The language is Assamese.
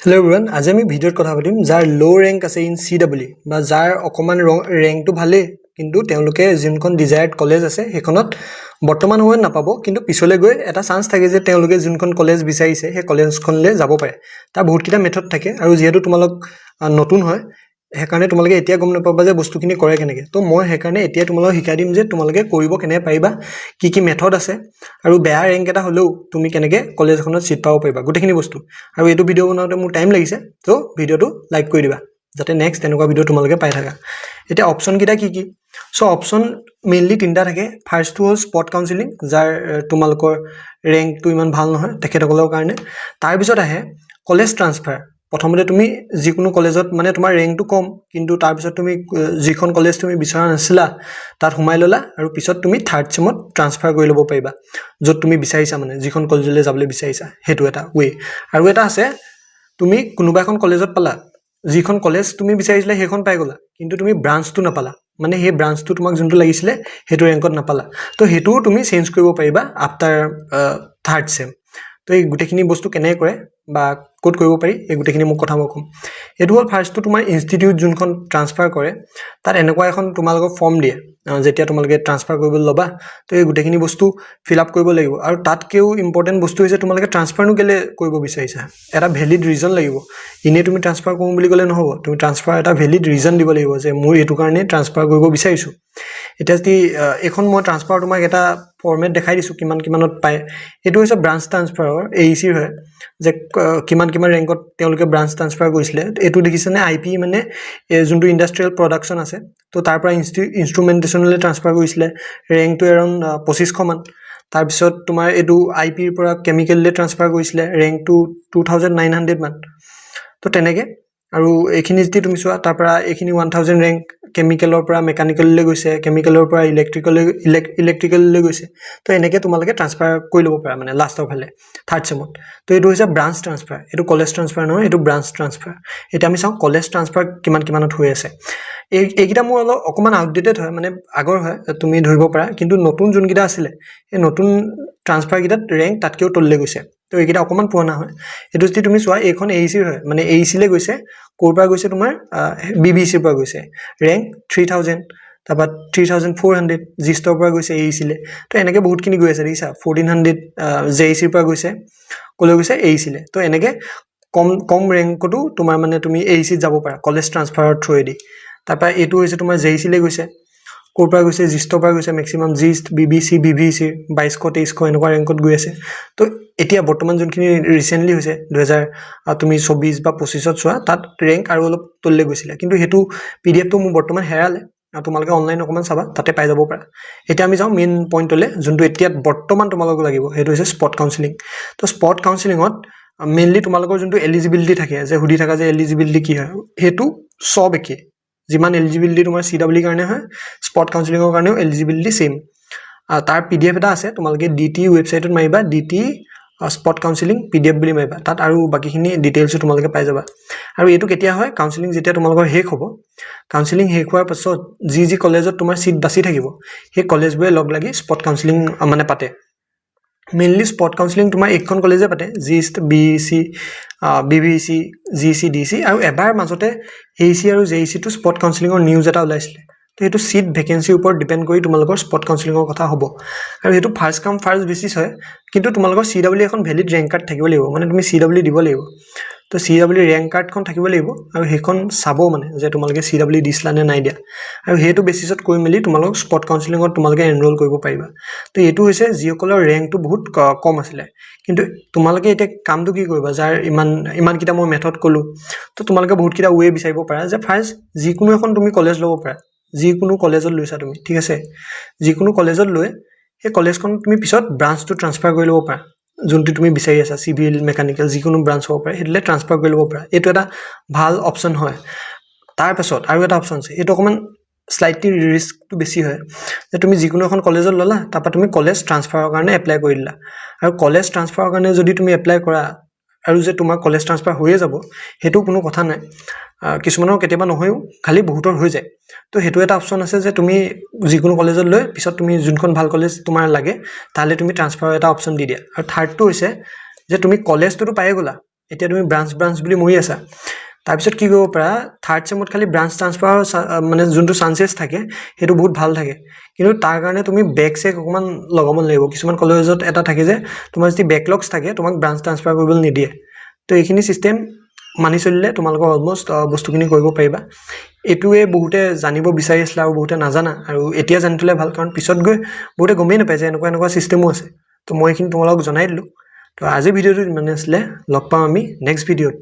Hello everyone, আজি আমি ভিডিওত কথা পাতিম যাৰ লো ৰেংক আছে ইন CW বা যাৰ অকমান ৰেংকটো ভালে কিন্তু তেওঁলোকে যোনখন ডিজায়াৰ্ড কলেজ আছে হেখনত বৰ্তমান সময়ত নাপাব কিন্তু পিছলৈ গৈ এটা চান্স থাকে যে তেওঁলোকে যোনখন কলেজ বিচাৰিছে সেই কলেজখনলৈ যাব পাৰে তাৰ বহুত কিটা মেথড থাকে আৰু যেহেতু তোমালোক নতুন হয় হেকাৰণে তোমালোকে এতিয়া গম নাপাবা যে বস্তুখিনি কৰে কেনেকৈ তো মই হেকাৰণে এতিয়া তোমালোকক শিকাই দিম যে তোমালোকে কৰিব কেনে পাৰিবা কি মেথড আছে আৰু বেয়া ৰেংক এটা হলেও তুমি কেনেকৈ কলেজখনত সিট পাব পাৰিবা গোটেইখিনি বস্তু আৰু এইটো ভিডিও বনাওঁতে মোৰ টাইম লাগিছে তো ভিডিওটো লাইক কৰি দিবা যাতে নেক্সট এনেকুৱা ভিডিও তোমালোকে পাই থাকা এতিয়া অপচন কিটা কি সো অপচন মেইনলি তিনটা থাকে ফাৰ্স্টটো হ'ল স্পট কাউন্সেলিং যাৰ তোমালোকৰ ৰেংকটো ইমান ভাল নহয় তেখেতসকলৰ কাৰণে তাৰ পিছত আহে কলেজ ট্ৰান্সফাৰ প্ৰথমতে তুমি যিকোনো কলেজত মানে তোমাৰ ৰেংকটো কম কিন্তু তাৰ পিছত তুমি যিখন কলেজ তুমি বিচৰা নাছিলা তাত সোমাই ললা আৰু পিছত তুমি থাৰ্ড চেমত ট্ৰান্সফাৰ কৰি ল'ব পাৰিবা যত তুমি বিচাৰিছা মানে যিখন কলেজলৈ যাবলৈ বিচাৰিছা হেতু এটা ৱে আৰু এটা আছে তুমি কোনোবা এখন কলেজত পালা যিখন কলেজ তুমি বিচাৰিছিলা সেইখন পাই গলা কিন্তু তুমি ব্ৰাঞ্চটো নাপালা মানে সেই ব্ৰাঞ্চটো তোমাক যোনটো লাগিছিলে হেতু ৰেংকত নাপালা তো হেতু তুমি চেঞ্জ কৰিব পাৰিবা আফটাৰ থাৰ্ড চেম তো এই গুটেখিনি বস্তু কেনে কৰে বা কোড কৰিব পাৰি এই গুটেখিনি মোক কথা মই কম এটো হল ফাৰ্স্টটো তোমাৰ ইনষ্টিটিউট যোনখন ট্ৰান্সফাৰ কৰে তাত এনেকুৱা এখন তোমালোকক ফৰ্ম দিয়ে যেতিয়া তোমালোকে ট্ৰান্সফাৰ কৰিবলৈ লবা তো এই গুটেখিনি বস্তু ফিল আপ কৰিব লাগিব আৰু তাতকেও ইম্পৰ্টেন্ট বস্তু হৈছে তোমালোকে ট্ৰান্সফাৰনো কেলে কৰিব বিচাৰিছা এটা ভ্যালিড ৰিজন লাগিব ইনে তুমি ট্ৰান্সফাৰ কৰিম বুলি ক'লে নহব তুমি ট্ৰান্সফাৰ এটা ভ্যালিড ৰিজন দিব লাগিব যে মোৰ এটো কাৰণে ট্ৰান্সফাৰ কৰিব বিচাৰিছো এটা যদি এখন মই ট্ৰান্সফাৰ তোমাক এটা ফৰমেট দেখাই দিছো কিমানত পায় এটো হৈছে ব্ৰাঞ্চ ট্ৰান্সফাৰৰ এইচি হয় যে কিমান ৰেংকত তেওঁলোকে ব্ৰাঞ্চ ট্ৰান্সফাৰ কৰিছিলে এটো দেখিছেনে আইপি মানে যোনটো ইন্ডাষ্ট্ৰিয়েল প্ৰডাকশন আছে তো তাৰ পৰা ইনস্ট্ৰুমেন্টেশনলৈ ট্ৰান্সফাৰ কৰিছিলে ৰেংকটো এৰাউণ্ড 2500 মান তাৰ পিছত তোমাৰ এটো আইপিৰ পৰা কেমিকেললৈ ট্ৰান্সফাৰ কৰিছিলে ৰেংকটো 2900 মান তো তেনেকে আৰু এইখিনি যদি তুমি চোৱা তাৰ পৰা এইখিনি 1000 ৰেংক কেমিকেলৰ পৰা মেকানিকেললৈ গৈছে কেমিকেলৰ পৰা ইলেক্ট্ৰিকেললৈ গৈছে তো এনেকে তোমালোকে ট্ৰান্সফাৰ কৰি ল'ব পাৰা মানে লাষ্টৰ ফালে থাৰ্ড চেমত তো এটো হৈছে ব্ৰাঞ্চ ট্ৰান্সফাৰ এটো কলেজ ট্ৰান্সফাৰ নহয় এটো ব্ৰাঞ্চ ট্ৰান্সফাৰ এটা আমি চাও কলেজ ট্ৰান্সফাৰ কিমানত হৈ আছে এইকিটা মোৰ অকমান আউটডেটেড হয় মানে আগৰ হয় তুমি ধৰিব পাৰা কিন্তু নতুন যোনকিটা আছিল এই নতুন ট্ৰান্সফাৰ কিটাত ৰেংক তাতকেও তললৈ গৈছে তো এইকিটা অকমান পুৰণা হয় এটো যদি তুমি চোৱা এইখন এইচি হয় মানে এইচি লে গৈছে কোৰ পৰা গৈছে তোমাৰ বিবিসি পৰা গৈছে ৰেংক 3000 তাপা 3400 জিষ্টৰ পৰা গৈছে এইচি লে তো এনেকে বহুত কিনি গৈ আছে দেখিছা 1400 জেইচি পৰা গৈছে কলৈ গৈছে এইচি লে তো এনেকে কম ৰেংকটো তোমাৰ মানে তুমি এইচি যাব পাৰা কলেজ ট্ৰান্সফাৰৰ থ্ৰুৱেদি তাপা এটো হৈছে তোমাৰ জেইচি লে গৈছে কোৰ পৰা গৈছে জিষ্টৰ পৰা গৈছে মেক্সিমাম জিষ্ট বিবিসি 2200 2300 এনেকুৱা ৰেংকত গৈ আছে তো এতিয়া বৰ্তমান যোনখিনি ৰিসেন্টলি হৈছে 2000 তুমি 24 বা 25 ত চোৱা তাত ৰেংক আৰু অলপ তললে গৈছিল কিন্তু হেতু পিডিএফ টো মোৰ বৰ্তমান হেৰালে তোমালোকে অনলাইন অকমান চাবা তাতে পাই যাব পাৰা এটা আমি যাও মেইন পইণ্টলে যোনটো এতিয়া বৰ্তমান তোমালোকক লাগিব হেতু হৈছে স্পট কাউন্সেলিং তো স্পট কাউন্সেলিংত মেইনলি তোমালোকৰ যোনটো এলিজিবিলিটি থাকে যে হুদি থাকা যে এলিজিবিলিটি কি হয় হেতু সব একে যিমান এলিজিবিলিটি তোমাৰ সিডব্লিউ কাৰণে হয় স্পট কাউন্সেলিংৰ কাৰণেও এলিজিবিলিটি সেম তাৰ পিডিএফ এটা আছে তোমালোকে ডিটি ওয়েবসাইটত মাৰিবা ডিটি স্পট কাউন্সেলিং পিডিএফ বুলি মাৰিবা তাত আৰু বাকিখিনি ডিটেইলছ তোমালোকে পাই যাবা আৰু এটো কেতিয়া হয় কাউন্সেলিং যেতিয়া তোমালোকৰ হেক হ'ব কাউন্সেলিং হেক হোৱাৰ পাছত যি কলেজত তোমাৰ সিট বাছি থাকিব সেই কলেজবোৰে লগ লাগি স্পট কাউন্সেলিং মানে পাতে মেইনলি স্পট কাউন্সেলিং তোমাৰ একখন কলেজে পাতে জিষ্ট বিসি বিবিসি জিসি ডিসি আৰু এবাৰ মাজতে এইচি আৰু জেইচি টু স্পট কাউন্সেলিংৰ নিউজ এটা ওলাইছিলে তো এটো সিট ভ্যাকেন্সিৰ ওপৰত ডিপেন্ড কৰি তোমালোকৰ স্পট কাউন্সেলিংৰ কথা হ'ব আৰু এটো ফাৰ্স্ট কাম ফাৰ্স্ট বেচিছ হয় কিন্তু তোমালোকৰ সিডব্লিউ এখন ভ্যালিড ৰেংক কাৰ্ড থাকিব লাগিব মানে তুমি সিডব্লিউ দিব লাগিব তো সিডব্লিউ ৰেংক কাৰ্ডখন থাকিব লাগিব আৰু হেখন চাবো মানে যে তোমালোকে সিডব্লিউ দিছলা নে নাই দিয়া আৰু হেতু বেচিছত কৈ মেলি তোমালোক স্পট কাউন্সেলিংত তোমালোকে এনৰোল কৰিব পাৰিবা তো এটো হৈছে জিঅকলৰ ৰেংকটো বহুত কম আছিল কিন্তু তোমালোকে এটা কামটো কি কৰিবা যাৰ ইমান কিটা মই মেথড কলো তো তোমালোকে বহুত কিটা ওয়ে বিচাৰিব পাৰা যে ফাৰ্স্ট যিকোনো এখন তুমি কলেজ ল'ব পাৰা যিকোনো কলেজত লৈছা তুমি ঠিক আছে যিকোনো কলেজত লৈ এই কলেজখন তুমি পিছত ব্ৰাঞ্চটো ট্ৰান্সফাৰ কৰি ল'ব পাৰা যোনটো তুমি বিচাৰি আছা সিভিল মেকানিক্যাল যিকোনো ব্ৰাঞ্চ হ'ব পাৰে হেতলে ট্ৰান্সফাৰ কৰি ল'ব পাৰা এটো এটা ভাল অপচন হয় তাৰ পাছত আৰু এটা অপচন আছে এটো অকমান স্লাইটলি ৰিস্কটো বেছি হয় যে তুমি যিকোনো এখন কলেজত ললা তাপা তুমি কলেজ ট্ৰান্সফাৰৰ কাৰণে এপ্লাই কৰি দিলা আৰু কলেজ ট্ৰান্সফাৰৰ কাৰণে যদি তুমি এপ্লাই কৰা আৰু যে তোমাৰ কলেজ ট্ৰান্সফাৰ হৈয়ে যাব হেতু কোনো কথা নাই কিছুমানৰ কেতিয়াবা নহয়ও খালি বহুতৰ হৈ যায় তো হেতু এটা অপচন আছে যে তুমি যিকোনো কলেজত লৈ পিছত তুমি যোনখন ভাল কলেজ তোমাৰ লাগে তালে তুমি ট্ৰান্সফাৰ এটা অপচন দি দিয়া আৰু থাৰ্ডটো হৈছে যে তুমি কলেজটো পায়ে গলা এতিয়া তুমি ব্ৰাঞ্চ বুলি মৰি আছা তাৰপিছত কি কৰিব পাৰা থাৰ্ড চেমত খালি ব্ৰাঞ্চ ট্ৰান্সফাৰ মানে যোনটো চান্সেছ থাকে সেইটো বহুত ভাল থাকে কিন্তু তাৰ কাৰণে তুমি বেকচেক অকমান লগাব লাগিব কিছুমান কলেজত এটা থাকে যে তোমাৰ যদি বেকলগছ থাকে তোমাক ব্ৰাঞ্চ ট্ৰান্সফাৰ কৰিবলৈ নিদিয়ে তো এইখিনি সিস্টেম মানি চলিলে তোমালোকৰ অলমোষ্ট বস্তুখিনি কৰিব পাৰিবা এটুৱে বহুতে জানিব বিচাৰি আছিল আৰু বহুতে নাজানা আৰু এতিয়া জানি থলে ভাল কাৰণ পিছত গৈ বহুতে গমেই নাপায় যে এনেকুৱা সিস্টেমো আছে তো মই এইখিনি তোমালোকক জনাই দিলোঁ তো আজি ভিডিঅ'টো ইমানে আছিলে লগ পাম আমি নেক্সট ভিডিঅ'ত